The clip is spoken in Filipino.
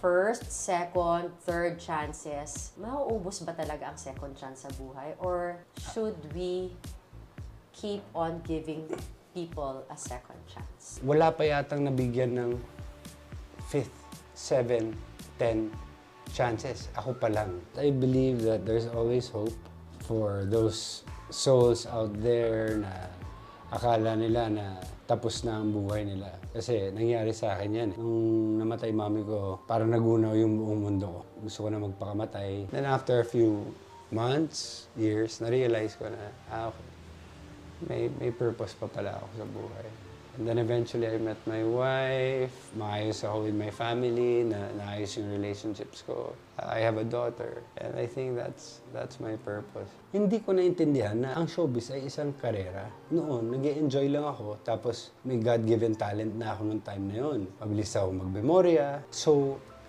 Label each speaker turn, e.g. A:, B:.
A: first, second, third chances, mauubos ba talaga ang second chance sa buhay? Or should we keep on giving people a second chance?
B: Wala pa yatang nabigyan ng 5th, 7th, 10th chances. Ako pa lang. I believe that there's always hope for those souls out there na akala nila na tapos na ang buhay nila. Kasi nangyari sa akin yan. Nung namatay mami ko, parang nagunaw yung buong mundo ko. Gusto ko na magpakamatay. Then after a few months, years, na-realize ko na, okay, may purpose pa pala ako sa buhay. And then eventually I met my wife, maayos ako with my family, naayos yung relationships ko. I have a daughter, and I think that's my purpose. Hindi ko naintindihan na ang showbiz ay isang karera. Noon, nag-e-enjoy lang ako, tapos may God-given talent na ako nung time na yun. Mabilis ako magmemorya. So,